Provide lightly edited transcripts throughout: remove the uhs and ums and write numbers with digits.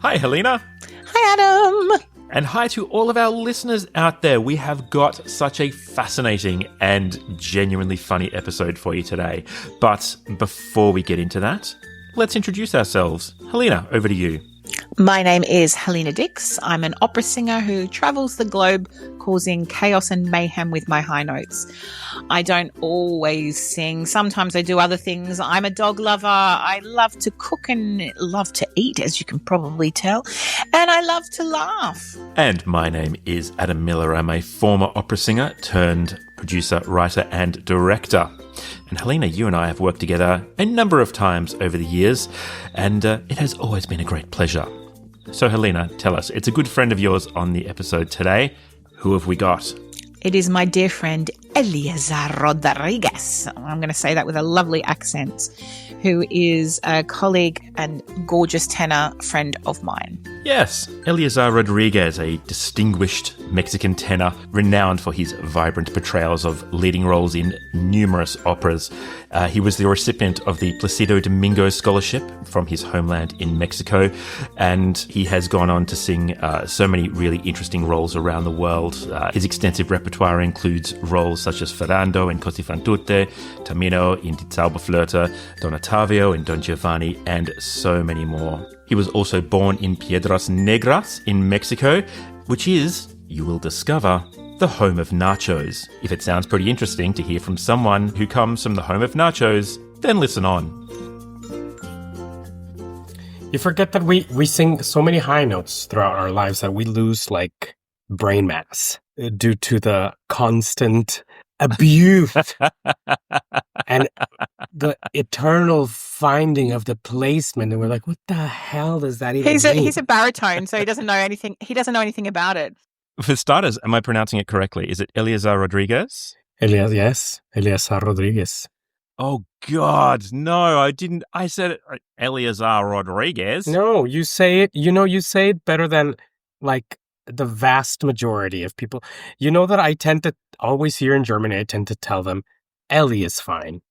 Hi, Helena. Hi, Adam. And hi to all of our listeners out there. We have got such a fascinating and genuinely funny episode for you today. But before we get into that, let's introduce ourselves. Helena, over to you. My name is Helena Dix. I'm an opera singer who travels the globe causing chaos and mayhem with my high notes. I don't always sing. Sometimes I do other things. I'm a dog lover. I love to cook and love to eat, as you can probably tell. And I love to laugh. And my name is Adam Miller. I'm a former opera singer turned producer, writer and director. And Helena, you and I have worked together a number of times over the years, and it has always been a great pleasure. So Helena, tell us, it's a good friend of yours on the episode today. Who have we got? It is my dear friend, Eleazar Rodriguez. I'm going to say that with a lovely accent, who is a colleague and gorgeous tenor friend of mine. Yes, Eleazar Rodriguez, a distinguished Mexican tenor, renowned for his vibrant portrayals of leading roles in numerous operas. He was the recipient of the Placido Domingo Scholarship from his homeland in Mexico, and he has gone on to sing so many really interesting roles around the world. His extensive repertoire includes roles such as Ferrando in Così fan tutte, Tamino in Die Zauberflöte, Don Ottavio in Don Giovanni, and so many more. He was also born in Piedras Negras in Mexico, which is, you will discover, the home of nachos. If it sounds pretty interesting to hear from someone who comes from the home of nachos, then listen on. You forget that we sing so many high notes throughout our lives that we lose, brain mass due to the constant abuse and the eternal finding of the placement. And we're like, what the hell does that even mean? He's a baritone, so he doesn't know anything. He doesn't know anything about it. For starters, am I pronouncing it correctly? Is it Eleazar Rodriguez? Yes, Eleazar Rodriguez. Oh, God, no, I didn't. I said it, Eleazar Rodriguez. No, you say it, you say it better than, the vast majority of people. You know that I tend to always here in Germany, I tend to tell them, Ellie is fine.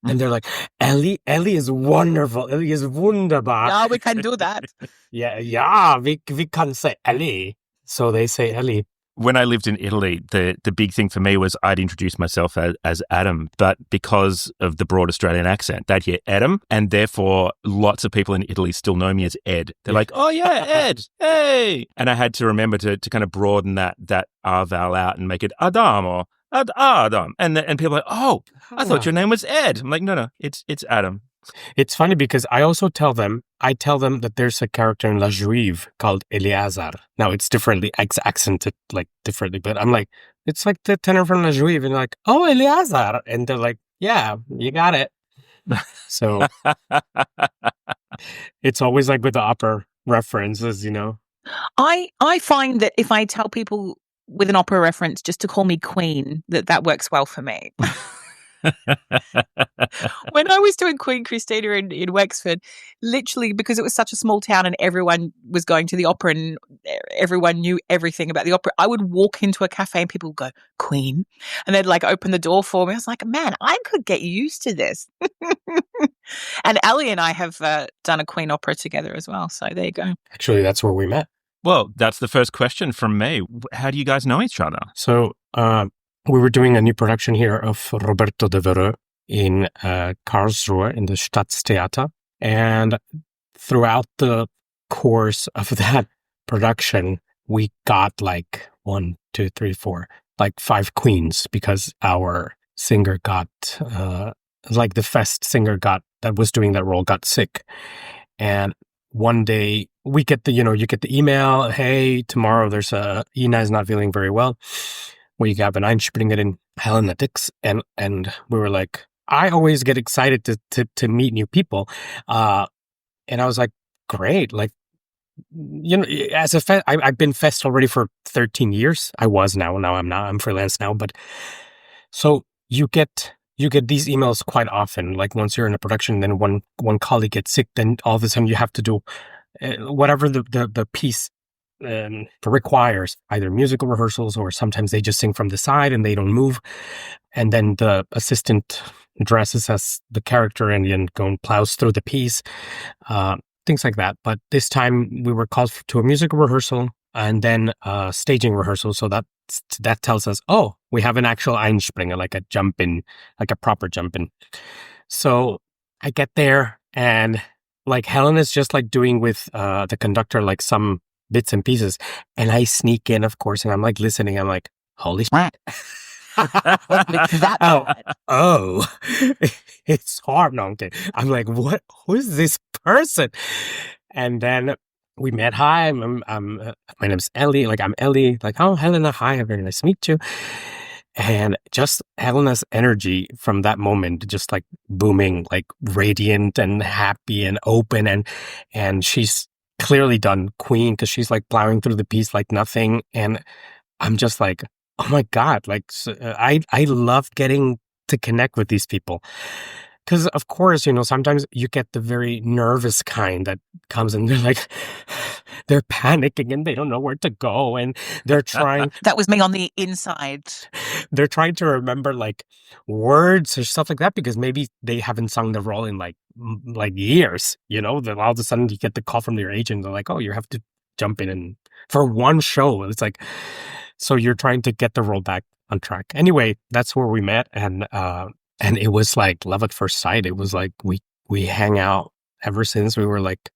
And they're like, Ellie is wonderful. Ellie is wunderbar. Yeah, we can do that. Yeah, we can say Ellie. So they say Ellie. When I lived in Italy, the big thing for me was I'd introduce myself as Adam, but because of the broad Australian accent, they'd hear Adam, and therefore lots of people in Italy still know me as Ed. They're like, oh yeah, Ed, hey! And I had to remember to kind of broaden that R vowel out and make it Adam or Adam. And people are like, oh, I thought your name was Ed. I'm like, no, it's Adam. It's funny because I tell them that there's a character in La Juive called Eleazar. Now it's differently accented differently, but I'm like, it's like the tenor from La Juive, and like, oh, Eleazar, and they're like, yeah, you got it. So it's always like with the opera references, I find that if I tell people with an opera reference just to call me Queen, that works well for me. When I was doing Queen Christina in Wexford, literally because it was such a small town and everyone was going to the opera and everyone knew everything about the opera, I would walk into a cafe and people would go, Queen, and they'd open the door for me. I was like, man, I could get used to this. And Ali and I have done a Queen opera together as well, so there you go. Actually, that's where we met. Well, that's the first question from me. How do you guys know each other? So, we were doing a new production here of Roberto de Vereux in Karlsruhe in the Staatstheater. And throughout the course of that production, we got 1, 2, 3, 4, 5 queens because our singer got, the Fest singer that was doing that role got sick. And one day we get you get the email, hey, tomorrow there's Ina is not feeling very well. We have an Einspringer Helena Dix, and we were like, I always get excited to meet new people, and I was like, great, as a I've been Fest already for 13 years. I was now I'm not. I'm freelance now, but so you get these emails quite often. Like once you're in a production, then one colleague gets sick, then all of a sudden you have to do whatever the piece requires, either musical rehearsals or sometimes they just sing from the side and they don't move. And then the assistant dresses as the character and then plows through the piece. things like that. But this time we were called to a musical rehearsal and then a staging rehearsal. So that tells us, oh, we have an actual Einspringer, like a jump in, like a proper jump in. So I get there and like Helen is just like doing with the conductor, like some bits and pieces. And I sneak in, of course, and I'm like listening. I'm like, holy shit. Oh, it's hard. No, okay. I'm like, what? Who is this person? And then we met. Hi, my name's Ellie. Like, I'm Ellie. Like, oh, Helena. Hi, very nice to meet you. And just Helena's energy from that moment, just like booming, like radiant and happy and open. And she's clearly done Queen because she's like plowing through the piece like nothing. And I'm just like, oh my God, like I love getting to connect with these people. Because, of course, sometimes you get the very nervous kind that comes and they're like, they're panicking and they don't know where to go. And they're trying. That was me on the inside. They're trying to remember like words or stuff like that because maybe they haven't sung the role in like years. Then all of a sudden you get the call from your agent. They're like, oh, you have to jump in and for one show. It's like, so you're trying to get the role back on track. Anyway, that's where we met. And it was like love at first sight. It was like we hang out ever since. We were like,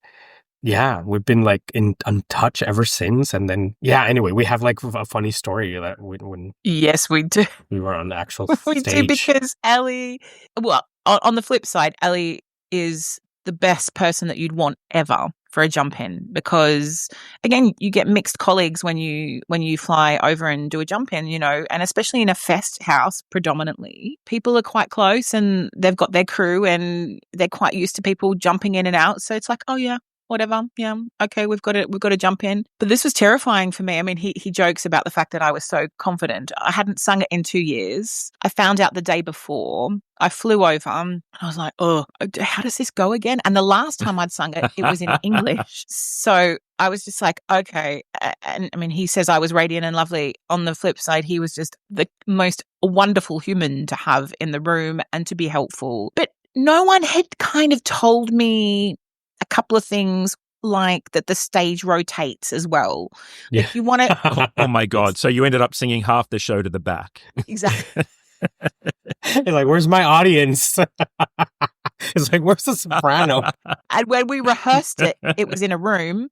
yeah, we've been like in touch ever since. And then, yeah, anyway, we have like a funny story that when yes, we do. We were on the actual we stage. do because Ellie, well, on the flip side, Ellie is the best person that you'd want ever for a jump in because again you get mixed colleagues when you fly over and do a jump in, and especially in a fest house predominantly people are quite close and they've got their crew and they're quite used to people jumping in and out, so it's like, oh yeah, whatever, yeah, okay, we've got to jump in. But this was terrifying for me. I mean, he jokes about the fact that I was so confident. I hadn't sung it in 2 years. I found out the day before. I flew over and I was like, oh, how does this go again? And the last time I'd sung it, it was in English. So I was just like, okay. And I mean, he says I was radiant and lovely. On the flip side, he was just the most wonderful human to have in the room and to be helpful. But no one had kind of told me a couple of things like that the stage rotates as well. Yeah. Like you want to... Oh my God. So you ended up singing half the show to the back. Exactly. You're like, where's my audience? It's like, where's the soprano? And when we rehearsed it, it was in a room.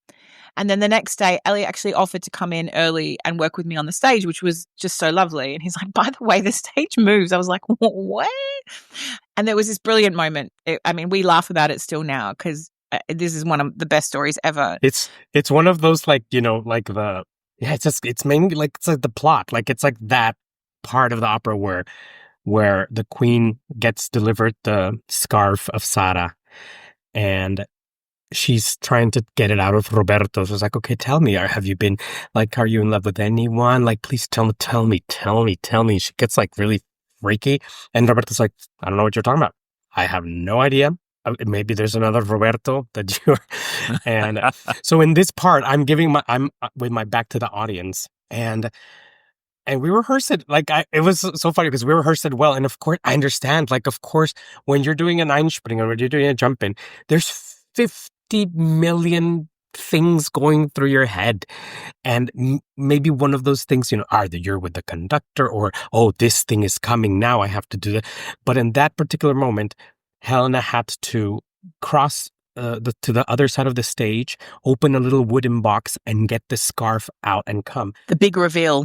And then the next day, Ellie actually offered to come in early and work with me on the stage, which was just so lovely. And he's like, by the way, the stage moves. I was like, what? And there was this brilliant moment. We laugh about it still now because this is one of the best stories ever. It's one of those like, it's mainly like, it's like the plot. Like, it's like that part of the opera where the queen gets delivered the scarf of Sara and she's trying to get it out of Roberto. So it's like, okay, tell me, have you been, like, are you in love with anyone? Like, please tell me. She gets like really freaky. And Roberto's like, I don't know what you're talking about. I have no idea. Maybe there's another Roberto that you're, and so in this part, I'm with my back to the audience and we rehearsed it. Like, it was so funny because we rehearsed it well. And of course, I understand, like, of course, when you're doing an Einspringer or when you're doing a jump in, there's 50 million things going through your head. And maybe one of those things, either you're with the conductor or, oh, this thing is coming now, I have to do that. But in that particular moment, Helena had to cross to the other side of the stage, open a little wooden box and get the scarf out and come. The big reveal.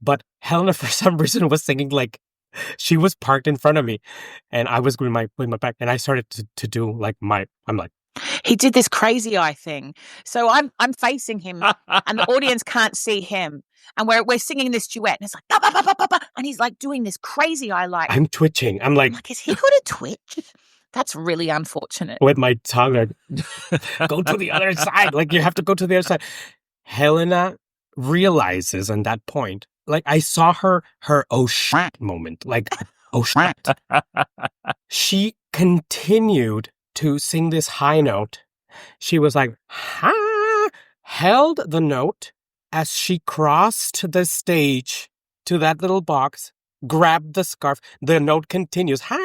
But Helena, for some reason, was singing like she was parked in front of me and I was with my back and I started to do like I'm like, he did this crazy eye thing. So I'm facing him and the audience can't see him. And we're singing this duet and it's like, bah, bah, bah, bah, bah, and he's like doing this crazy eye like. I'm twitching. I'm like, is he got a twitch? That's really unfortunate. With my tongue, like, go to the other side. Like, you have to go to the other side. Helena realizes on that point, like, I saw her oh shit moment. Like, oh shit. She continued to sing this high note. She was like, ha, held the note as she crossed the stage to that little box, grabbed the scarf. The note continues, ha,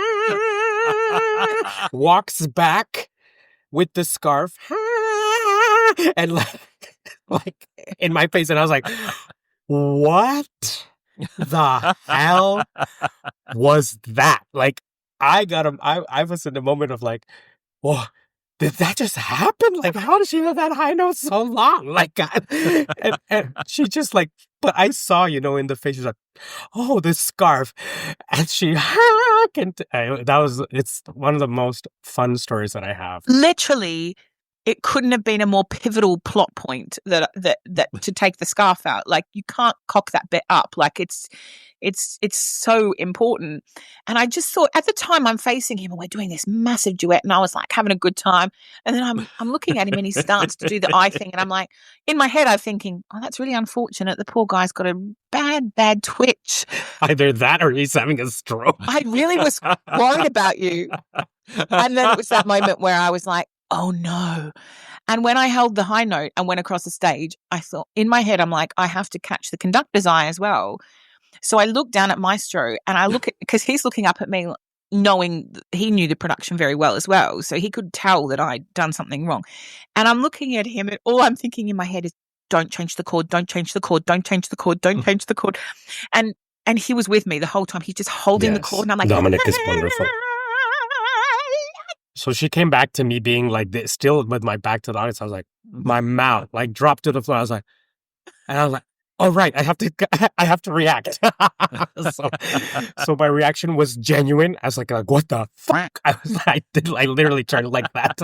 walks back, with the scarf and like in my face, and I was like, what the hell was that? Like, I got him. I was in the moment of like, whoa, did that just happen? Like, how did she have that high note so long? Like, and she just like, but I saw, in the face, she's like, oh, this scarf. And she, it's one of the most fun stories that I have. Literally, it couldn't have been a more pivotal plot point that to take the scarf out. Like, you can't cock that bit up. Like, it's so important. And I just thought, at the time, I'm facing him and we're doing this massive duet, and I was like having a good time. And then I'm looking at him and he starts to do the eye thing, and I'm like, in my head, I'm thinking, oh, that's really unfortunate. The poor guy's got a bad twitch. Either that or he's having a stroke. I really was worried about you. And then it was that moment where I was like, oh no. And when I held the high note and went across the stage, I thought, in my head, I'm like, I have to catch the conductor's eye as well. So I looked down at Maestro and I look at, because he's looking up at me, knowing he knew the production very well as well. So he could tell that I'd done something wrong. And I'm looking at him, and all I'm thinking in my head is, don't change the chord, don't change the chord, don't change the chord, don't change the chord. And he was with me the whole time. He's just holding the chord, and I'm like, Dominic is wonderful. So she came back to me being like this, still with my back to the audience. I was like, my mouth like dropped to the floor. I was like, oh, right, I have to react. so my reaction was genuine. I was like, what the fuck? I literally turned like that.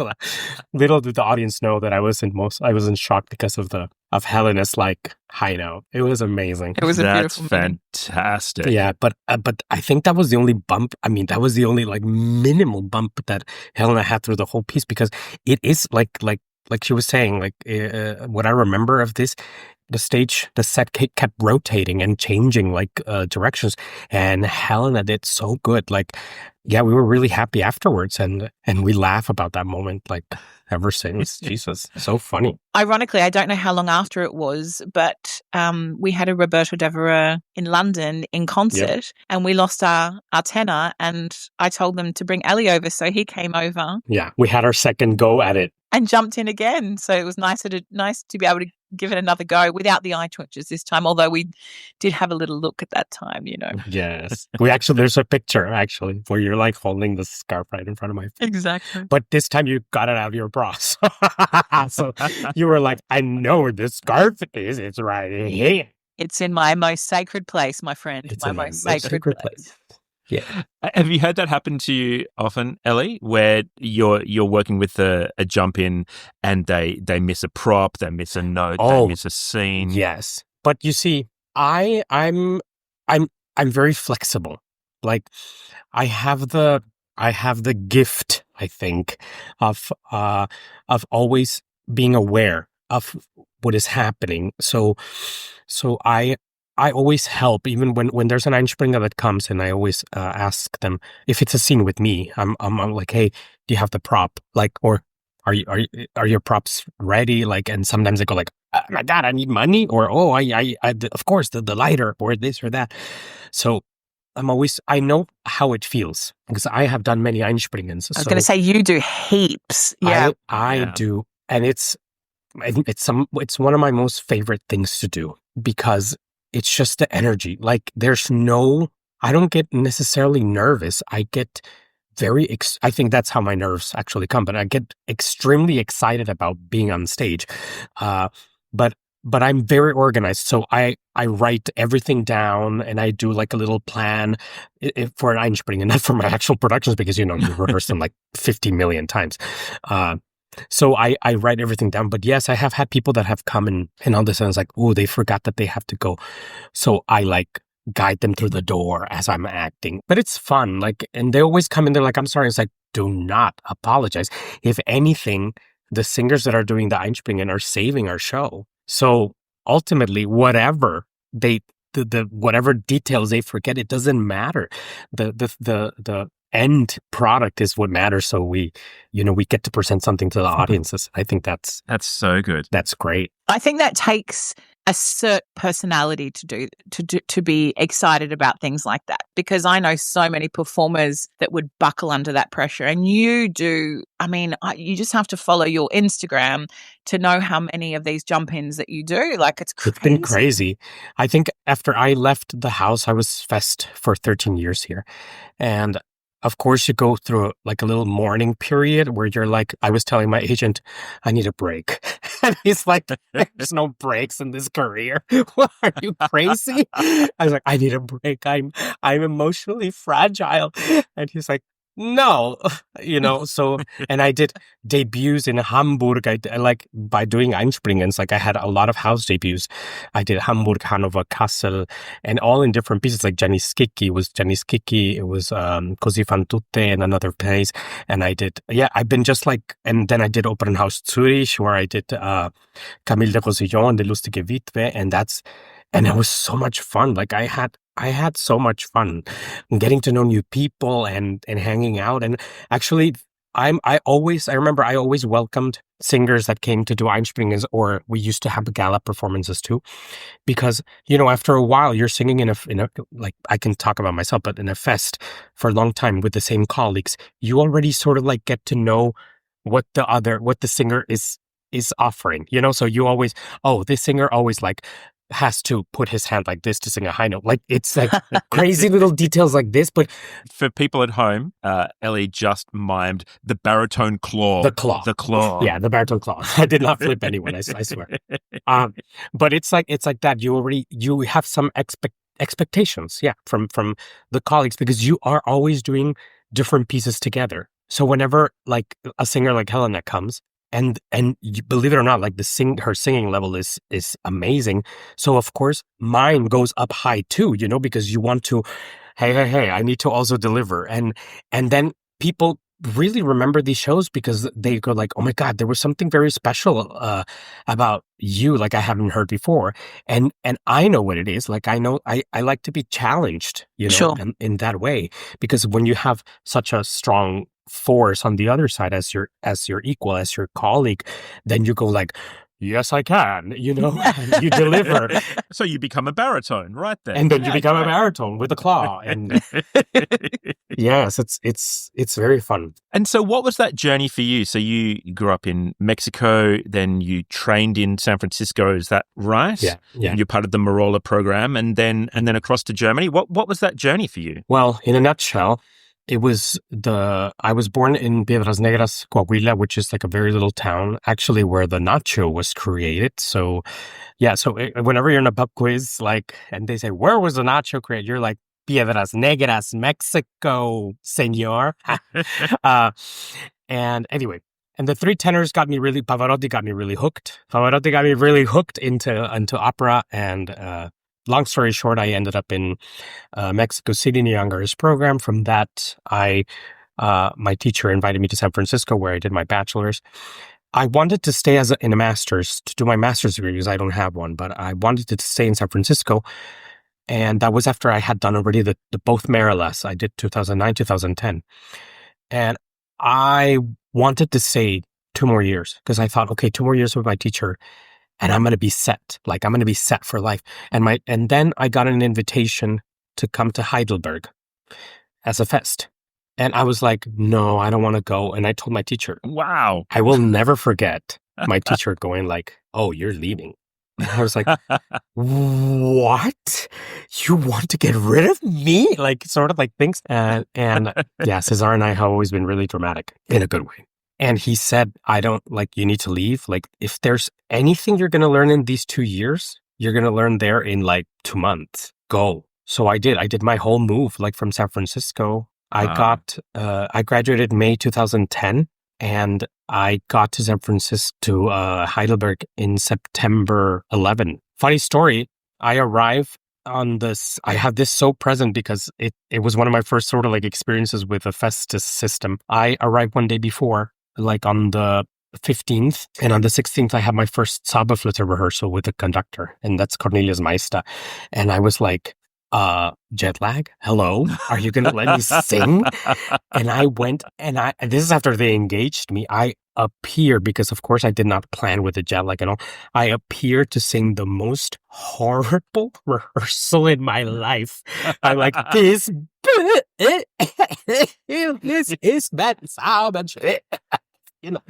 Little did the audience know that I was in shock because of Helena's like high note. It was amazing. It was That's beautiful fantastic. Yeah, but I think that was the only bump. I mean, that was the only like minimal bump that Helena had through the whole piece, because it is like she was saying, like what I remember of this, the set kept rotating and changing like directions, and Helena did so good. Like, yeah, we were really happy afterwards, and we laugh about that moment like ever since. Jesus, so funny. Ironically, I don't know how long after it was, but we had a Roberto Devereux in London in concert, and we lost our tenor, and I told them to bring Ellie over, so he came over. Yeah, we had our second go at it. And jumped in again. So it was nice to be able to give it another go without the eye twitches this time, although we did have a little look at that time, Yes. There's a picture actually where you're like holding the scarf right in front of my face. Exactly. But this time you got it out of your bra. So you were like, I know where the scarf is. It's right here. It's in my most sacred place, my friend. It's my most sacred place. Yeah. Have you had that happen to you often, Ellie, where you're working with a jump in and they miss a prop, they miss a note, they miss a scene? Yes. But you see, I'm very flexible. Like, I have the gift, I think, of always being aware of what is happening. So I always help, even when there's an Einspringer that comes, and I always ask them if it's a scene with me. I'm like, hey, do you have the prop? Like, or are your props ready? Like, and sometimes they go like, oh my God, I need money, or I of course the lighter, or this or that. So I know how it feels because I have done many Einspringens. I was going to say, you do heaps. Yeah, I do, and it's one of my most favorite things to do, because it's just the energy. Like, I don't get necessarily nervous. I get I think that's how my nerves actually come, but I get extremely excited about being on stage. But I'm very organized. So I write everything down, and I do like a little plan for an Einspringen, not for my actual productions, because, you rehearse them like 50 million times. So I write everything down. But yes, I have had people that have come and all of a sudden it's like, oh, they forgot that they have to go. So I like guide them through the door as I'm acting. But it's fun. Like, and they always come in, they're like, I'm sorry. It's like, do not apologize. If anything, the singers that are doing the Einspringen are saving our show. So ultimately, whatever whatever details they forget, it doesn't matter. The end product is what matters. So we get to present something to the audiences. I think that's so good. That's great. I think that takes a cert personality to be excited about things like that, because I know so many performers that would buckle under that pressure, and you do. I mean, you just have to follow your Instagram to know how many of these jump-ins that you do. Like, it's crazy. It's been crazy. I think after I left the house, I was Fest for 13 years here, and of course, you go through like a little mourning period where you're like, I was telling my agent, I need a break. And he's like, there's no breaks in this career. What, are you crazy? I was like, I need a break. I'm emotionally fragile. And he's like, no, so, and I did debuts in Hamburg. I like by doing Einspringens, like I had a lot of house debuts. I did Hamburg, Hanover, Kassel, and all in different pieces. Like Jenny Skicki, it was Così fan tutte in another place. And I did, I've been just like, and then I did Opernhaus Zürich, where I did Camille de Rosillon and the Lustige Witwe, and it was so much fun. Like I had so much fun getting to know new people and hanging out. And actually, I remember I always welcomed singers that came to do Einspringens, or we used to have gala performances too, because, after a while you're singing in a, like, I can talk about myself, but in a fest for a long time with the same colleagues, you already sort of like get to know what the singer is offering, so you always, this singer always like has to put his hand like this to sing a high note. Like, it's like crazy little details like this. But for people at home, Ellie just mimed the baritone claw. The claw. Yeah, the baritone claw. I did not flip anyone, I swear. But it's like that. You have some expectations, from the colleagues, because you are always doing different pieces together. So whenever like a singer like Helena comes, and you, believe it or not, like her singing level is amazing. So of course mine goes up high too, because you want to, hey, I need to also deliver. And then people really remember these shows because they go like, oh my God, there was something very special about you, like I haven't heard before. And I know what it is. Like, I know I like to be challenged, Sure. in that way, because when you have such a strong force on the other side as your equal, as your colleague, then you go like, yes, I can, and you deliver. So you become a baritone right there. And then you become a baritone with a claw. And yes, it's very fun. And so what was that journey for you? So you grew up in Mexico, then you trained in San Francisco, is that right? Yeah. And you're part of the Marola program, and then across to Germany. What was that journey for you? Well, in a nutshell, I was born in Piedras Negras, Coahuila, which is like a very little town, actually, where the nacho was created. So, whenever you're in a pub quiz, like, and they say, where was the nacho created? You're like, Piedras Negras, Mexico, señor. And anyway, and the three tenors Pavarotti got me really hooked. Pavarotti got me really hooked into opera, and long story short, I ended up in Mexico City in the young artist program. From that, my teacher invited me to San Francisco, where I did my bachelor's. I wanted to stay in a master's to do my master's degree, because I don't have one, but I wanted to stay in San Francisco. And that was after I had done already the both Marilas. I did 2009, 2010. And I wanted to stay 2 more years, because I thought, okay, 2 more years with my teacher, and I'm going to be set. Like, I'm going to be set for life. And then I got an invitation to come to Heidelberg as a fest. And I was like, no, I don't want to go. And I told my teacher, wow, I will never forget my teacher going like, oh, you're leaving. And I was like, what? You want to get rid of me? Like, sort of like things. And yeah, Cesar and I have always been really dramatic in a good way. And he said, you need to leave. Like, if there's anything you're going to learn in these 2 years, you're going to learn there in like 2 months. Go. So I did. I did my whole move, like from San Francisco. I graduated May 2010, and I got to San Francisco, to Heidelberg in September 11. Funny story. I arrived on this. I have this so present because it was one of my first sort of like experiences with a Festus system. I arrived one day before, like on the 15th, and on the 16th I had my first Zauberflöte rehearsal with the conductor, and that's Cornelius Meister. And I was like, jet lag? Hello? Are you going to let me sing? And I went and this is after they engaged me. I appeared, because of course I did not plan with the jet lag and all. I appeared to sing the most horrible rehearsal in my life. I'm like, this is bad sound. You know,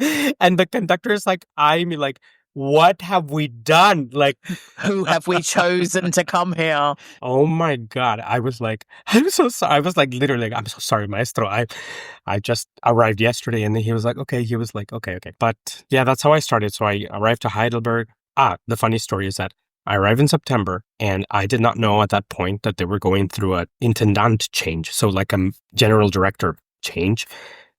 and the conductor is like eyeing me like, what have we done? Like, who have we chosen to come here? Oh my God. I was like, I'm so sorry. I was like, literally, I'm so sorry, maestro. I just arrived yesterday. And then he was like, okay. Okay. But yeah, that's how I started. So I arrived to Heidelberg. The funny story is that I arrived in September and I did not know at that point that they were going through an intendant change. So like a general director change.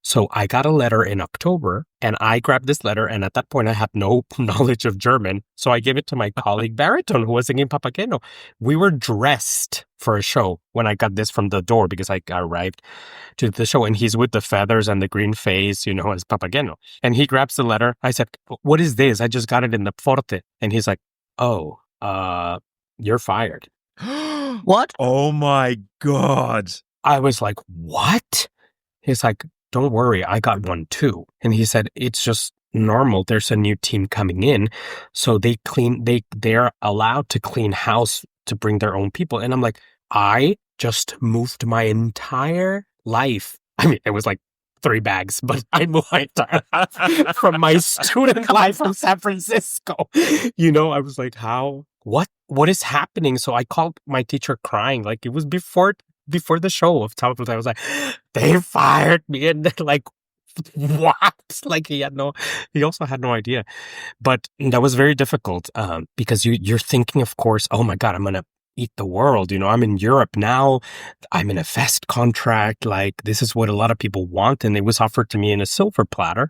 So I got a letter in October and I grabbed this letter. And at that point, I had no knowledge of German. So I gave it to my colleague baritone who was singing Papageno. We were dressed for a show when I got this from the door because I arrived to the show and he's with the feathers and the green face, as Papageno. And he grabs the letter. I said, what is this? I just got it in the forte. And he's like, oh, you're fired. What? Oh my God. I was like, what? He's like, don't worry, I got one too. And he said, it's just normal. There's a new team coming in. So they're allowed to clean house to bring their own people. And I'm like, I just moved my entire life. I mean, it was like 3 bags, but I moved my entire life from my student life from San Francisco. I was like, what is happening? So I called my teacher crying. Like it was before the show of Talbot. I was like, they fired me. And then like, what? Like he also had no idea. But that was very difficult because you're thinking, of course, oh my God, I'm going to eat the world. I'm in Europe now. I'm in a fest contract. Like this is what a lot of people want. And it was offered to me in a silver platter.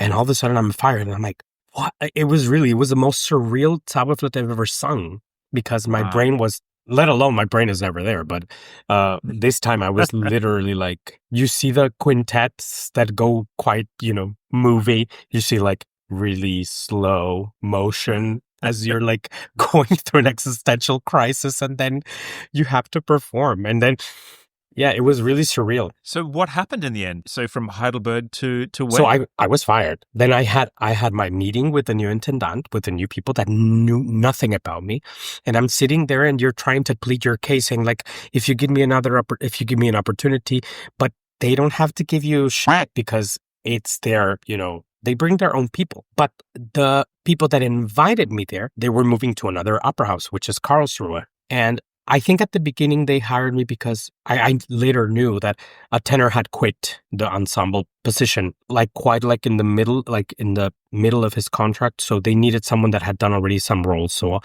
And all of a sudden I'm fired. And I'm like, what? It was the most surreal Zauberflöte I've ever sung because my brain was, let alone my brain is never there. But this time I was literally like, you see the quintets that go quite, movie. You see like really slow motion as you're like going through an existential crisis and then you have to perform. And then, yeah, it was really surreal. So what happened in the end? So from Heidelberg to where? So I was fired. Then I had my meeting with the new intendant, with the new people that knew nothing about me. And I'm sitting there and you're trying to plead your case saying like, if you give me an opportunity, but they don't have to give you shit because it's their, they bring their own people. But the people that invited me there, they were moving to another opera house, which is Karlsruhe. And I think at the beginning they hired me because I later knew that a tenor had quit the ensemble position, quite in the middle of his contract. So they needed someone that had done already some roles. So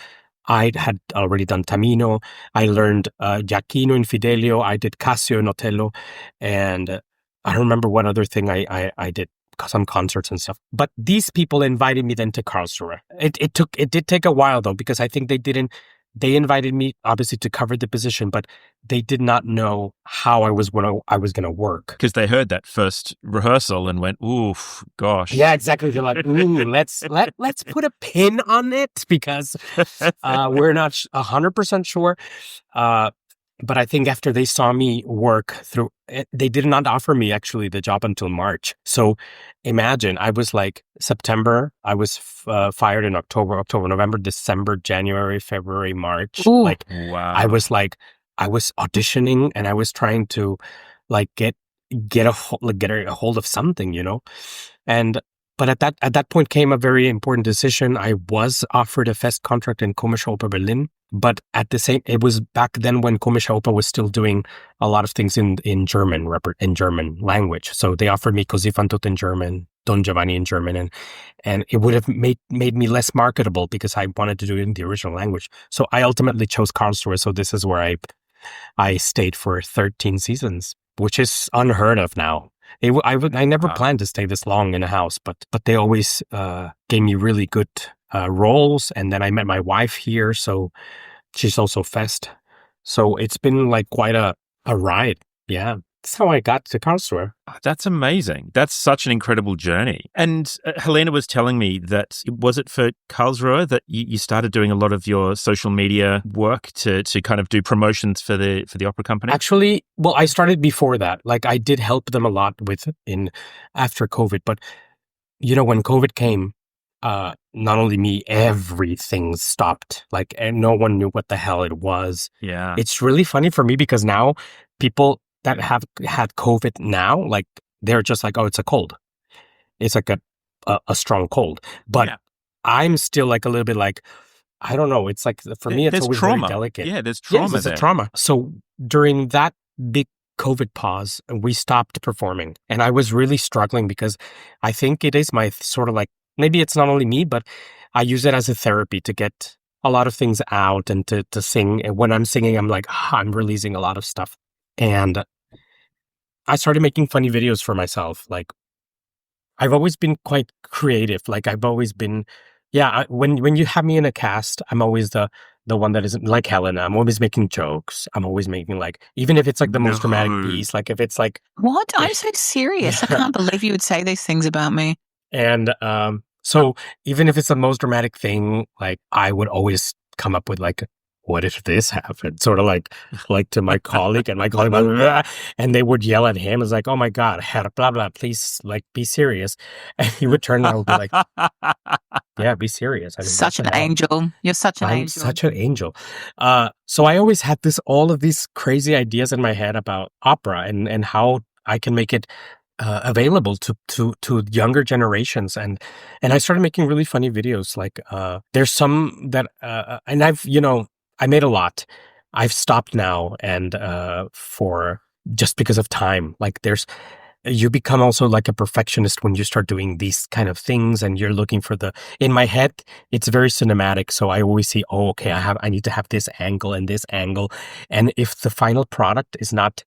I had already done Tamino. I learned Giacchino in Fidelio. I did Cassio in Otello. And I don't remember what other thing I did. Some concerts and stuff. But these people invited me then to Karlsruhe. It did take a while though, because I think they invited me obviously to cover the position, but they did not know how I was going to work. Because they heard that first rehearsal and went, oof, gosh. Yeah, exactly. They're like, ooh, let's put a pin on it because we're not 100% sure. But I think after they saw me work through it, they did not offer me actually the job until March. So imagine I was like September, I was fired in October, November, December, January, February, March. Ooh. Wow. I was auditioning and I was trying to get a hold of something, But at that point came a very important decision. I was offered a fest contract in Komische Oper Berlin, but it was back then when Komische Oper was still doing a lot of things in German, in German language. So they offered me Così fan tutte in German, Don Giovanni in German, and it would have made me less marketable because I wanted to do it in the original language. So I ultimately chose Karlsruhe. So this is where I stayed for 13 seasons, which is unheard of now. I never planned to stay this long in a house, but they always gave me really good roles. And then I met my wife here, so she's also fest. So it's been quite a ride. Yeah. that's how I got to Karlsruhe. Oh, that's amazing. That's such an incredible journey. And Helena was telling me that, was it for Karlsruhe that you started doing a lot of your social media work to kind of do promotions for the opera company? Actually, well, I started before that. Like I did help them a lot after COVID, but when COVID came, not only me, everything stopped. Like, and no one knew what the hell it was. Yeah. It's really funny for me because now people that have had COVID now, like they're just like, oh, it's a cold. It's like a strong cold. But Yeah. I'm still like a little bit like, I don't know. It's like, for me, it's There's always trauma. very delicate. Yeah, there's trauma Yes, it's there. a trauma. So during that big COVID pause, we stopped performing. And I was really struggling because I think it is my sort of like, maybe it's not only me, but I use it as a therapy to get a lot of things out and to sing. And when I'm singing, I'm like, I'm releasing a lot of stuff. And I started making funny videos for myself. Like, I've always been quite creative. Like, I've always been, when you have me in a cast, I'm always the one that isn't like Helena. I'm always making jokes. I'm always making like, even if it's like the most dramatic piece, like if it's like, What? I'm so serious. I can't believe you would say these things about me. And so even if it's the most dramatic thing, like I would always come up with like, what if this happened? Sort of like to my colleague, and my colleague was, "Blah," and they would yell at him. It's like, oh my God, Herr blah blah, please like be serious. And he would turn and I would be like, yeah, be serious. I mean, Such an angel. You're such an I'm angel. such an angel. So I always had all of these crazy ideas in my head about opera and how I can make it available to younger generations, and I started making really funny videos. Like there's some that and I made a lot. I've stopped now, and for just because of time. Like you become also like a perfectionist when you start doing these kind of things, and you're looking for in my head, it's very cinematic. So I always see, oh, okay, I need to have this angle and this angle. And if the final product is not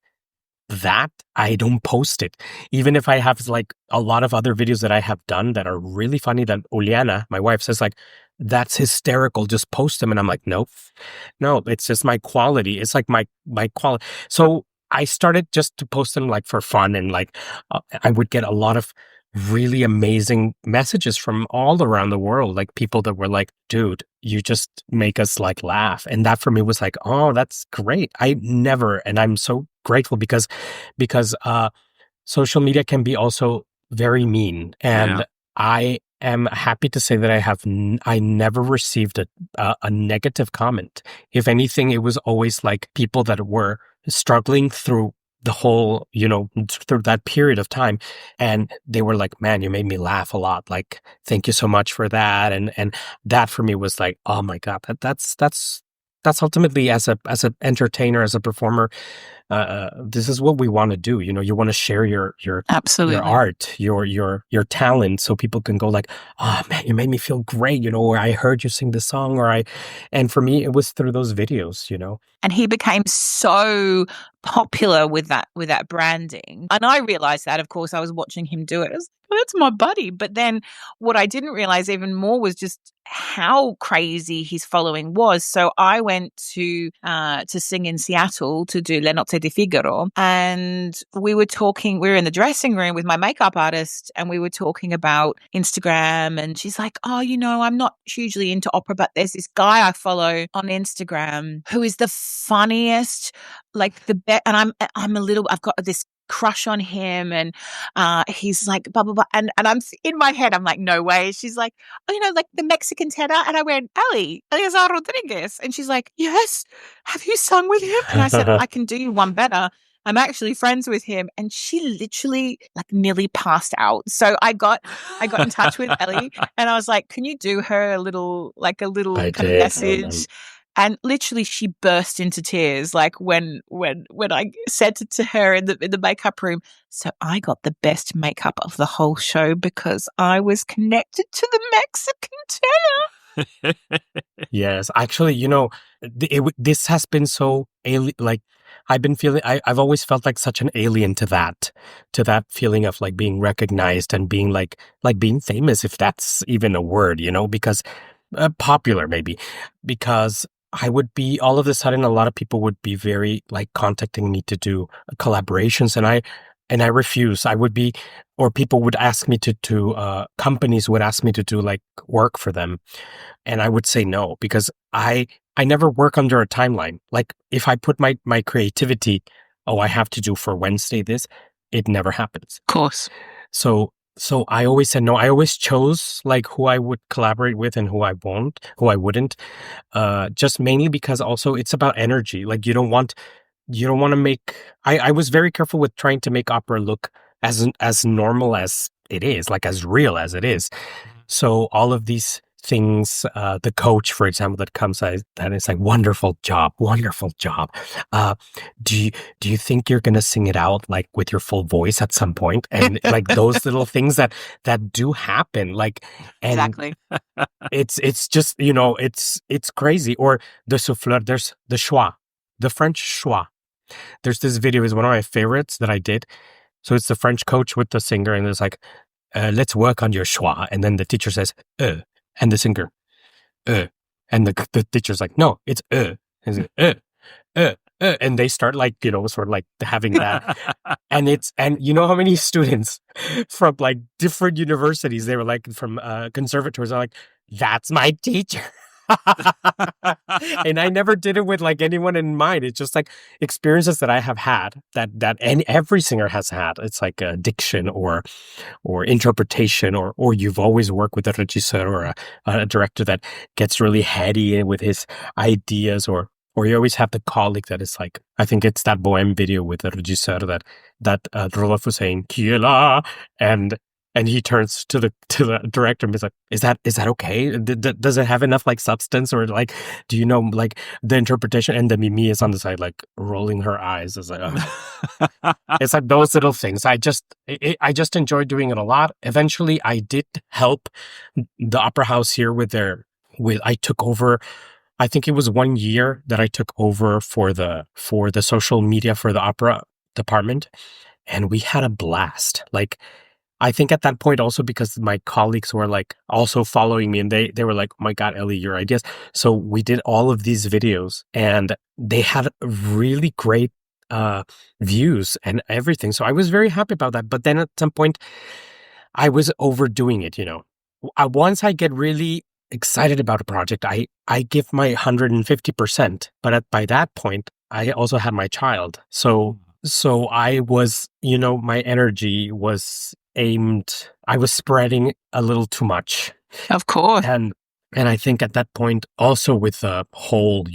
that, I don't post it. Even if I have like a lot of other videos that I have done that are really funny, that Uliana, my wife, says like, that's hysterical, just post them. And I'm like, nope, no, it's just my quality. It's like my quality. So I started just to post them like for fun, and like I would get a lot of really amazing messages from all around the world, like people that were like, dude, you just make us like laugh. And that for me was like, oh, that's great. And I'm so grateful because social media can be also very mean. And I am happy to say that I never received a negative comment. If anything, it was always like people that were struggling through the whole, through that period of time. And they were like, man, you made me laugh a lot. Like, thank you so much for that. And that for me was like, oh my God, that's ultimately as an entertainer, as a performer, this is what we want to do. You want to share your Absolutely. your art, your talent, so people can go like, oh man, you made me feel great, or I heard you sing the song, and for me, it was through those videos, And he became so popular with that branding. And I realized that, of course, I was watching him do it. I was like, well, that's my buddy. But then what I didn't realize even more was just how crazy his following was. So I went to sing in Seattle to do Le Notte di Figaro. And we were in the dressing room with my makeup artist, and we were talking about Instagram. And she's like, oh, I'm not hugely into opera, but there's this guy I follow on Instagram who is the funniest, like the best. And I've got this crush on him, and he's like blah blah blah, and I'm in my head, I'm like, no way. She's like, oh, like the Mexican tenor. And I went, Eleazar Rodriguez. And she's like, yes, have you sung with him? And I said, I can do you one better. I'm actually friends with him. And she literally like nearly passed out. So I got in touch with Ellie, and I was like, can you do her a little kind of message? And literally, she burst into tears, like when I said it to her in the makeup room. So I got the best makeup of the whole show because I was connected to the Mexican tenor. Yes, actually, this has been so alien. Like, I've been feeling, I've always felt like such an alien to that feeling of like being recognized and being like being famous, if that's even a word, because popular maybe, because I would be all of a sudden, a lot of people would be very like contacting me to do collaborations, and I refuse. I would be, or people would ask me to companies would ask me to do like work for them, and I would say no because I never work under a timeline. Like if I put my creativity, oh, I have to do for Wednesday this, it never happens. Of course. So I always said no. I always chose like who I would collaborate with and who I wouldn't. Just mainly because also it's about energy. Like you don't want to make. I was very careful with trying to make opera look as normal as it is, like as real as it is. So all of these things, the coach, for example, that comes that is like wonderful job. Uh, do you think you're gonna sing it out like with your full voice at some point? And like those little things that do happen, like and Exactly. it's just it's crazy. Or the souffleur, there's the schwa, the French schwa. There's this video is one of my favorites that I did. So it's the French coach with the singer, and it's like, let's work on your schwa, and then the teacher says, and the singer, and the teacher's like, no, it's and he's like, and they start like sort of like having that, and you know how many students from like different universities, they were like from conservatories, are like, that's my teacher. And I never did it with like anyone in mind. It's just like experiences that I have had that and every singer has had. It's like diction or interpretation, or you've always worked with a regisseur or a director that gets really heady with his ideas, or you always have the colleague that is like, I think it's that Bohème video with the regisseur that Rodolphe was saying, qui est là? And he turns to the director and is like, is that okay? Does it have enough like substance, or like, do you know like the interpretation? And then Mimi is on the side like rolling her eyes. It's like, it's like those little things. I just enjoyed doing it a lot. Eventually, I did help the Opera House here I took over. I think it was 1 year that I took over for the social media for the opera department, and we had a blast. Like, I think at that point also because my colleagues were like also following me, and they were like, oh my God, Ellie, your ideas. So we did all of these videos, and they had really great views and everything. So I was very happy about that. But then at some point I was overdoing it, Once I get really excited about a project, I give my 150%. But by that point, I also had my child. So I was, my energy was aimed, I was spreading a little too much. Of course. And I think at that point also with the whole,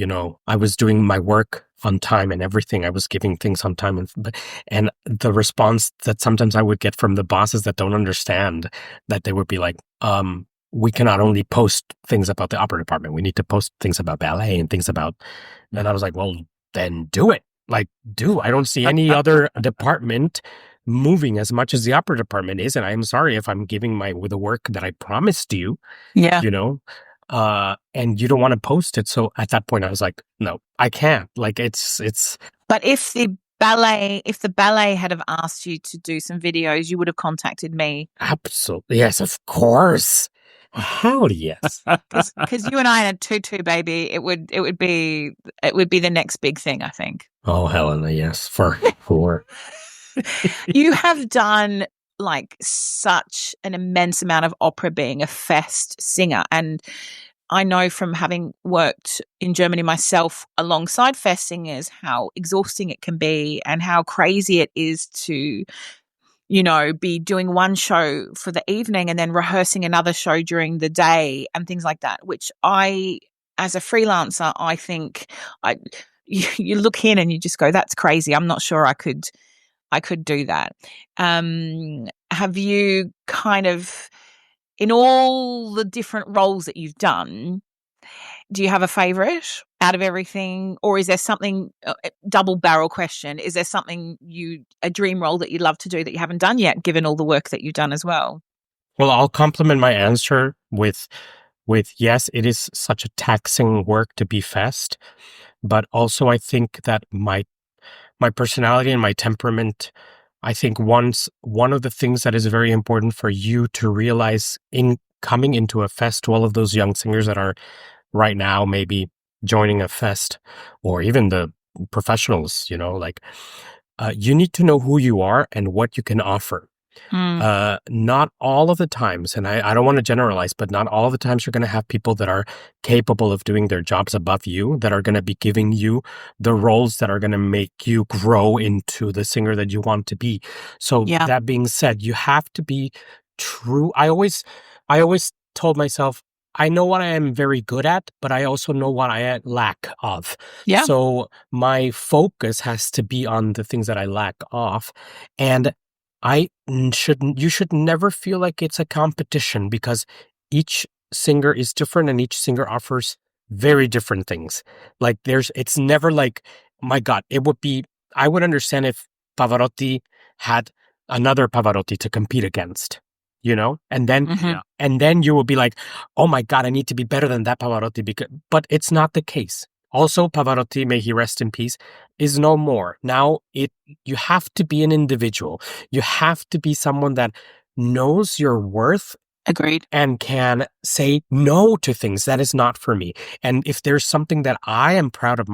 I was doing my work on time and everything. I was giving things on time, and the response that sometimes I would get from the bosses that don't understand, that they would be like, we cannot only post things about the opera department, we need to post things about ballet and things about, and I was like, well, then do it. Like, I don't see any other department moving as much as the opera department is, and I'm sorry if I'm giving the work that I promised you, and you don't want to post it. So at that point, I was like, no, I can't. Like, it's. But if the ballet had have asked you to do some videos, you would have contacted me. Absolutely, yes, of course. Hell yes, because you and I had tutu baby. It would be the next big thing, I think. Oh, Helena, yes, for sure. You have done like such an immense amount of opera being a fest singer, and I know from having worked in Germany myself alongside fest singers how exhausting it can be and how crazy it is to be doing one show for the evening and then rehearsing another show during the day and things like that, which as a freelancer, I think you look in and you just go, that's crazy. I'm not sure I could do that. Have you kind of, in all the different roles that you've done, do you have a favorite out of everything? Or is there something, double barrel question, is there something a dream role that you'd love to do that you haven't done yet, given all the work that you've done as well? Well, I'll complement my answer with yes, it is such a taxing work to be fest, but also I think that my personality and my temperament, I think one of the things that is very important for you to realize in coming into a fest to all of those young singers that are right now maybe joining a fest or even the professionals, like you need to know who you are and what you can offer. Not all of the times, and I don't want to generalize, but not all of the times you're going to have people that are capable of doing their jobs above you, that are going to be giving you the roles that are going to make you grow into the singer that you want to be. So Yeah. that being said, you have to be true. I always told myself, I know what I am very good at, but I also know what I lack of. Yeah. So my focus has to be on the things that I lack of. And you should never feel like it's a competition, because each singer is different and each singer offers very different things. Like it's never like, my God, I would understand if Pavarotti had another Pavarotti to compete against, and then, Mhm. and then you will be like, oh my God, I need to be better than that Pavarotti, but it's not the case. Also, Pavarotti, may he rest in peace, is no more. Now you have to be an individual. You have to be someone that knows your worth. Agreed. And can say no to things that is not for me. And if there's something that I am proud of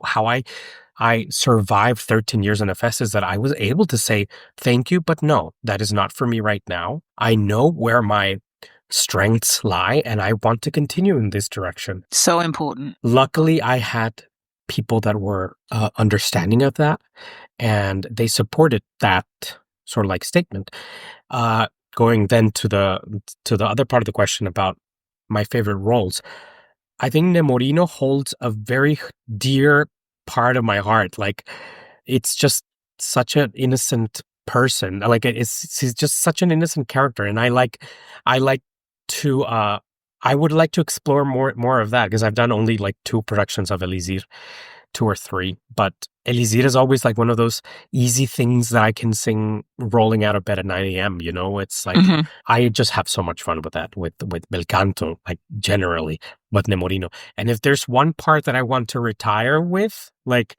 how I survived 13 years in a fest, is that I was able to say thank you, but no, that is not for me right now. I know where my strengths lie, and I want to continue in this direction. So important. Luckily, I had people that were understanding of that, and they supported that sort of like statement. Going then to the other part of the question about my favorite roles, I think Nemorino holds a very dear part of my heart. Like, it's just such an innocent person. Like, he's just such an innocent character, and I like to I would like to explore more of that, because I've done only like 2 productions of Elysir, 2 or 3, but Elysir is always like one of those easy things that I can sing rolling out of bed at 9 a.m. It's like, I just have so much fun with that, with Bel Canto, like generally, but Nemorino. And if there's one part that I want to retire with, like,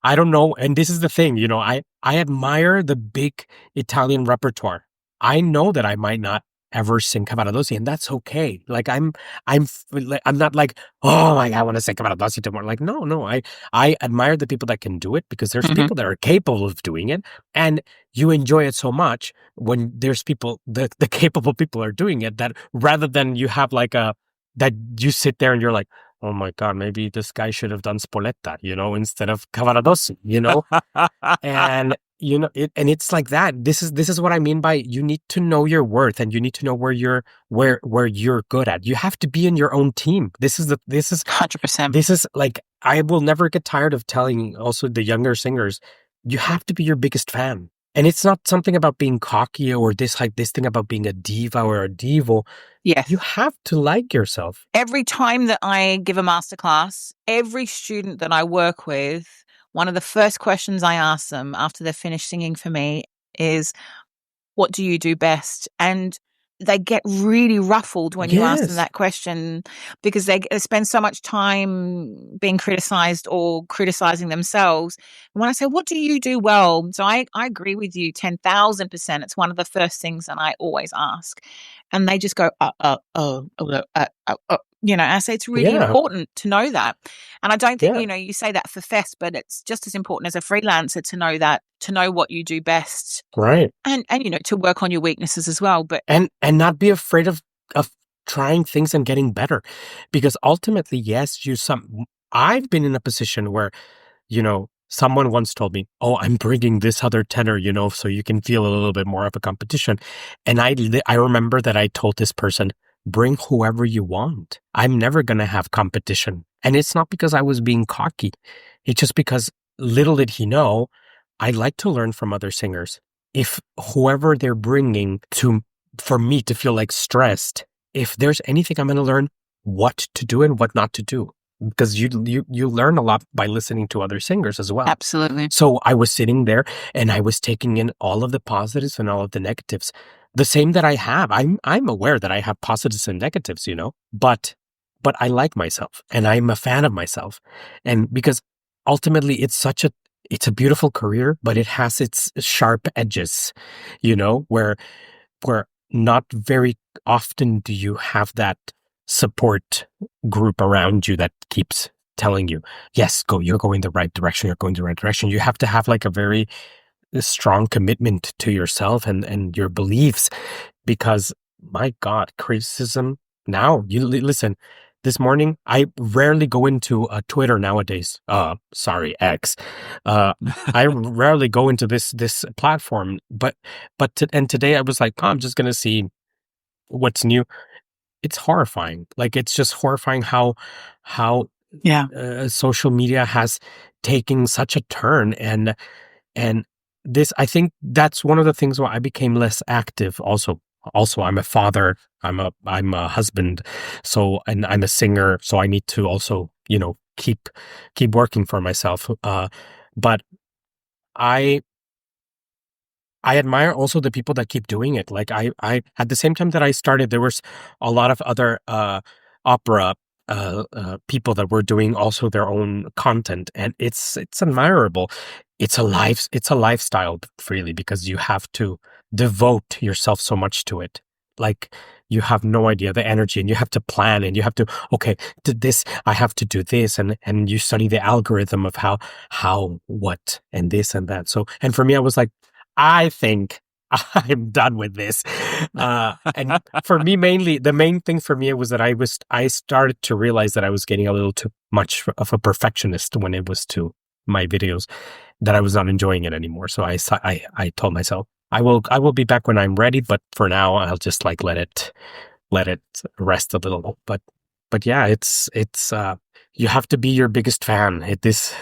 I don't know. And this is the thing, I admire the big Italian repertoire. I know that I might not ever sing Cavaradossi, and that's okay. Like, I'm not like, oh my God, I want to sing Cavaradossi tomorrow. Like, no, I admire the people that can do it, because there's people that are capable of doing it, and you enjoy it so much when there's people, the capable people are doing it, that rather than you have like that you sit there and you're like, oh my God, maybe this guy should have done Spoletta, instead of Cavaradossi, and it's like that. This is what I mean by, you need to know your worth, and you need to know where you're good at. You have to be in your own team. This is 100%. This is like, I will never get tired of telling also the younger singers, you have to be your biggest fan. And it's not something about being cocky or this thing about being a diva or a divo. Yes. You have to like yourself. Every time that I give a masterclass, every student that I work with, one of the first questions I ask them after they've finished singing for me is, what do you do best? And they get really ruffled when you ask them that question, because they spend so much time being criticized or criticizing themselves. And when I say, what do you do well? So I agree with you 10,000%. It's one of the first things that I always ask. And they just go, I say it's really important to know that. And I don't think, you say that for fest, but it's just as important as a freelancer to know what you do best. Right. And to work on your weaknesses as well. But and not be afraid of trying things and getting better, because ultimately, yes, I've been in a position where, someone once told me, oh, I'm bringing this other tenor, so you can feel a little bit more of a competition. And I remember that I told this person, bring whoever you want. I'm never going to have competition. And it's not because I was being cocky. It's just because, little did he know, I like to learn from other singers. If whoever they're bringing for me to feel like stressed, if there's anything, I'm going to learn what to do and what not to do. Because you learn a lot by listening to other singers as well. Absolutely. So I was sitting there and I was taking in all of the positives and all of the negatives. The same that I have. I'm aware that I have positives and negatives, but I like myself and I'm a fan of myself. And because ultimately it's a beautiful career, but it has its sharp edges, where not very often do you have that support group around you that keeps telling you, yes, you're going the right direction. You're going the right direction. You have to have like a very strong commitment to yourself and your beliefs, because my God, criticism now, listen, this morning, I rarely go into Twitter nowadays. Sorry, X. I rarely go into this platform, but today I was like, I'm just gonna see what's new. It's horrifying. Like, it's just horrifying how social media has taken such a turn, and this, I think that's one of the things why I became less active. Also, I'm a father. I'm a husband. So, and I'm a singer. So I need to also, keep working for myself. But I admire also the people that keep doing it. Like I at the same time that I started, there was a lot of other opera people that were doing also their own content, and it's admirable. It's a lifestyle, really, because you have to devote yourself so much to it. Like, you have no idea the energy, and you have to plan, and you have to, okay, to this I have to do this, and you study the algorithm of how what and this and that. So, and for me, I was like, I think I'm done with this. And for me, mainly, the main thing for me was that I started to realize that I was getting a little too much of a perfectionist when it was to my videos, that I was not enjoying it anymore. So I told myself, I will be back when I'm ready, but for now, I'll just like let it rest a little. But yeah, it's you have to be your biggest fan. This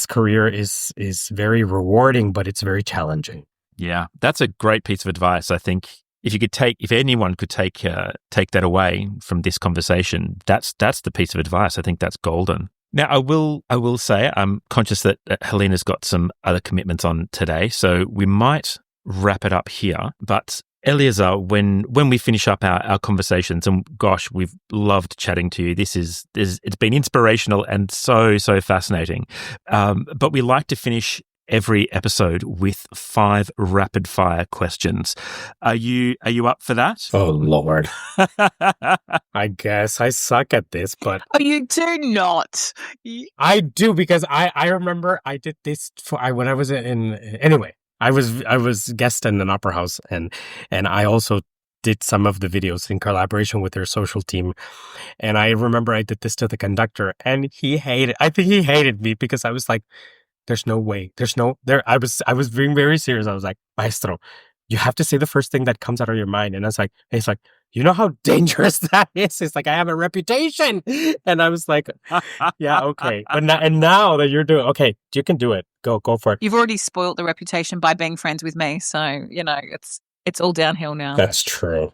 career is very rewarding, but it's very challenging. Yeah, that's a great piece of advice. I think if anyone could take that away from this conversation, that's the piece of advice. I think that's golden. Now, I will say, I'm conscious that Helena's got some other commitments on today, so we might wrap it up here. But Eleazar, when we finish up our conversations, and gosh, we've loved chatting to you. It's been inspirational and so fascinating. But we like to finish every episode with 5 rapid fire questions. Are you up for that? Oh Lord. I guess I suck at this, but oh, you do not. I do, because I remember I did this when I was anyway. I was guest in an opera house, and I also did some of the videos in collaboration with their social team. And I remember I did this to the conductor, and I think he hated me, because I was like, there's no way. I was being very serious. I was like, Maestro, you have to say the first thing that comes out of your mind. And he's like, you know how dangerous that is? It's like, I have a reputation. And I was like, yeah, okay. But now that you're doing, okay, you can do it. Go for it. You've already spoiled the reputation by being friends with me. So, it's all downhill now. That's true.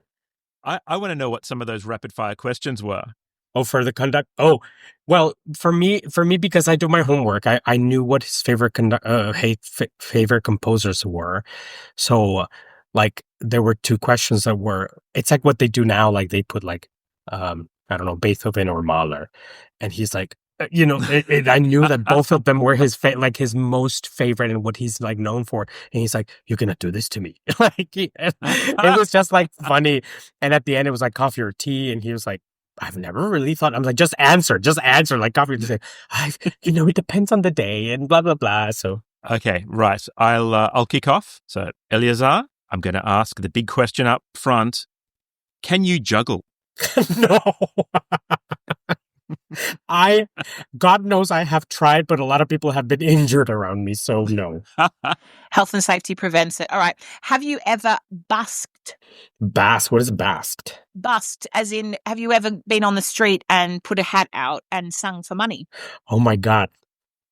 I want to know what some of those rapid fire questions were. Oh, for the conduct. Oh, well, for me, because I do my homework, I knew what his favorite favorite composers were. So, like, there were 2 questions that were. It's like what they do now. Like, they put like, I don't know, Beethoven or Mahler, and he's like, I knew that both of them were his his most favorite and what he's like known for. And he's like, "You're gonna do this to me?" It was just like funny. And at the end, it was like coffee or tea, and he was like, I've never really thought. I'm like, just answer, like coffee. Just say, it depends on the day and blah blah blah. So okay, right. I'll kick off. So Eleazar, I'm going to ask the big question up front: can you juggle? No. God knows I have tried, but a lot of people have been injured around me, so no. Health and safety prevents it. All right. Have you ever busked? What is basked? Busked, as in, have you ever been on the street and put a hat out and sung for money? Oh my God.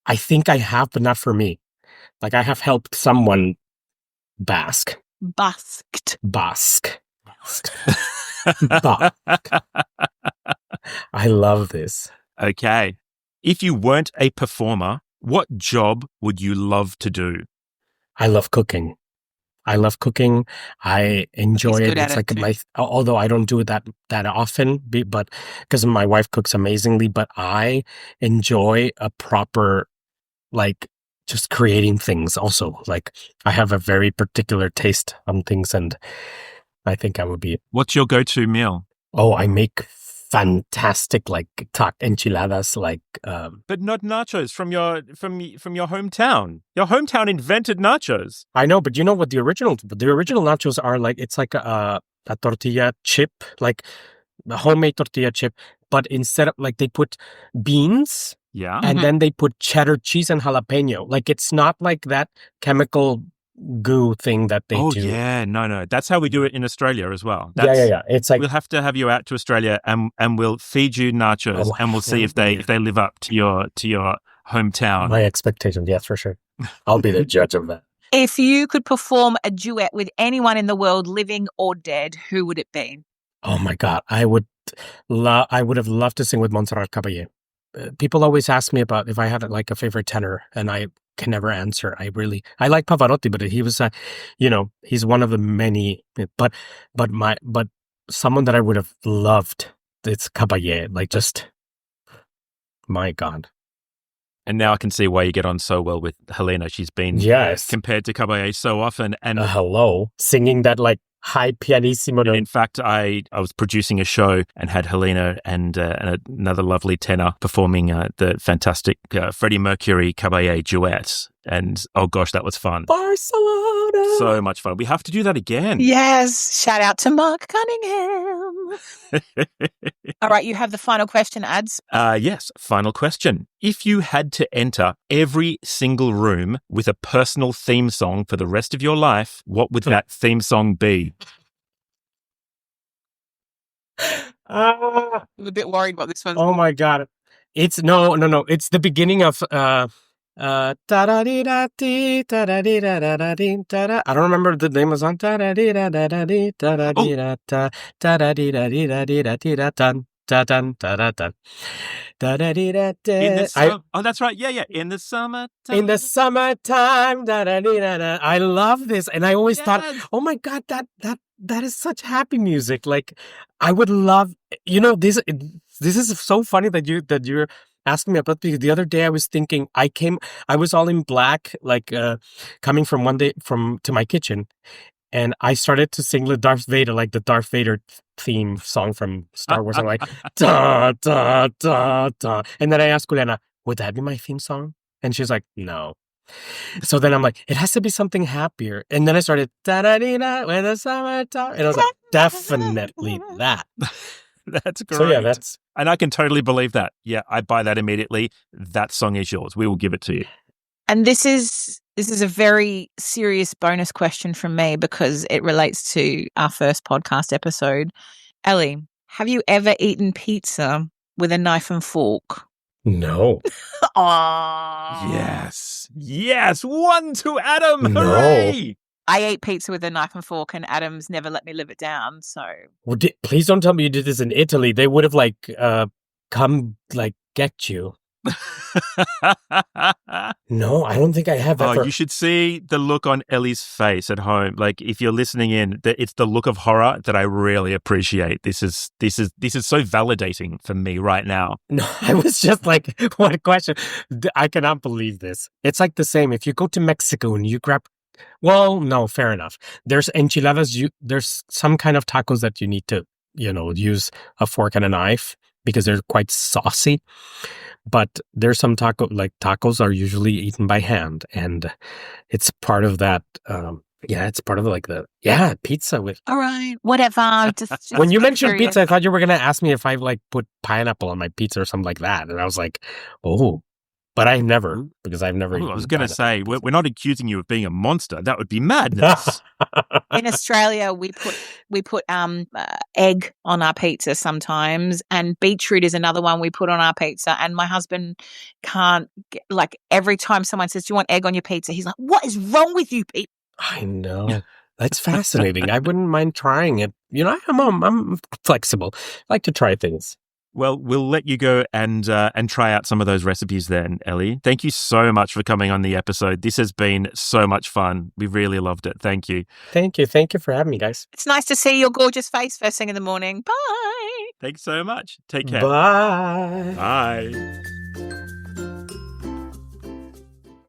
I think I have, but not for me. Like, I have helped someone bask. Busked. Bask. Bask. I love this. Okay. If you weren't a performer, what job would you love to do? I love cooking. I enjoy it. It's like although I don't do it that often, but because my wife cooks amazingly, but I enjoy a proper, like, just creating things also. Like, I have a very particular taste on things, and I think I would be. What's your go-to meal? Oh, I make fantastic like enchiladas, like But not nachos from your hometown. Your hometown invented nachos. I know, but you know what the original nachos are like? It's like a tortilla chip, like a homemade tortilla chip, but instead of like they put beans Yeah. and then they put cheddar cheese and jalapeno. Like it's not like that chemical goo thing that they do. Oh yeah, no. That's how we do it in Australia as well. Yeah. It's like we'll have to have you out to Australia and we'll feed you nachos and we'll see if they live up to your hometown. My expectation, yes, for sure. I'll be the judge of that. If you could perform a duet with anyone in the world, living or dead, who would it be? Oh my God, I would have loved to sing with Montserrat Caballé. People always ask me about if I had like a favorite tenor, and I can never answer. I like Pavarotti, but he was, he's one of the many. But someone that I would have loved, it's Caballé. Like just, my God. And now I can see why you get on so well with Helena. She's been compared to Caballé so often. And hello, singing that like high pianissimo. In fact, I was producing a show and had Helena and another lovely tenor performing the fantastic Freddie Mercury Caballé duet. And oh gosh, that was fun. Barcelona. So much fun. We have to do that again. Yes. Shout out to Mark Cunningham. All right, you have the final question, Ads. Yes, final question. If you had to enter every single room with a personal theme song for the rest of your life, what would that theme song be? I'm a bit worried about this one. Oh my God. It's no. It's the beginning of I don't remember the name of the song. Oh, that's right. Yeah. In the summertime. In the summertime. I love this, and I always thought, oh my God, that is such happy music. Like I would love, this is so funny that you're asking me about, because the other day I was thinking I was all in black, like coming from one day to my kitchen, and I started to sing the Darth Vader theme song from Star Wars. I'm like, da, da, da, da. And then I asked Juliana, would that be my theme song? And she's like, no. So then I'm like, it has to be something happier. And then I started, da da da da, when the summertime. And I was like, definitely that. That's great. So yeah, and I can totally believe that. Yeah, I buy that immediately. That song is yours. We will give it to you. And this is a very serious bonus question from me because it relates to our first podcast episode. Ellie, have you ever eaten pizza with a knife and fork? No. Aww. Yes. 1 to Adam. No. Hooray! I ate pizza with a knife and fork, and Adam's never let me live it down. So, well, please don't tell me you did this in Italy. They would have come get you. No, I don't think I have ever. Oh, you should see the look on Ellie's face at home. Like if you're listening in, it's the look of horror that I really appreciate. This is so validating for me right now. No, I was just like, what a question. I cannot believe this. It's like the same. If you go to Mexico and you grab, well, no, fair enough. There's enchiladas. There's some kind of tacos that you need to, use a fork and a knife because they're quite saucy. But there's some tacos are usually eaten by hand, and it's part of that. It's part of pizza with. All right, whatever. Just when you mentioned pizza, I thought you were gonna ask me if I put pineapple on my pizza or something like that, and I was like, oh. But I've never, because I've never. I was going to say, we're not accusing you of being a monster. That would be madness. In Australia, we put egg on our pizza sometimes, and beetroot is another one we put on our pizza. And my husband can't every time someone says, "Do you want egg on your pizza?" He's like, "What is wrong with you, people?" I know. That's fascinating. I wouldn't mind trying it. I'm flexible. I like to try things. Well, we'll let you go and try out some of those recipes then, Ellie. Thank you so much for coming on the episode. This has been so much fun. We really loved it. Thank you. Thank you. Thank you for having me, guys. It's nice to see your gorgeous face first thing in the morning. Bye. Thanks so much. Take care. Bye. Bye.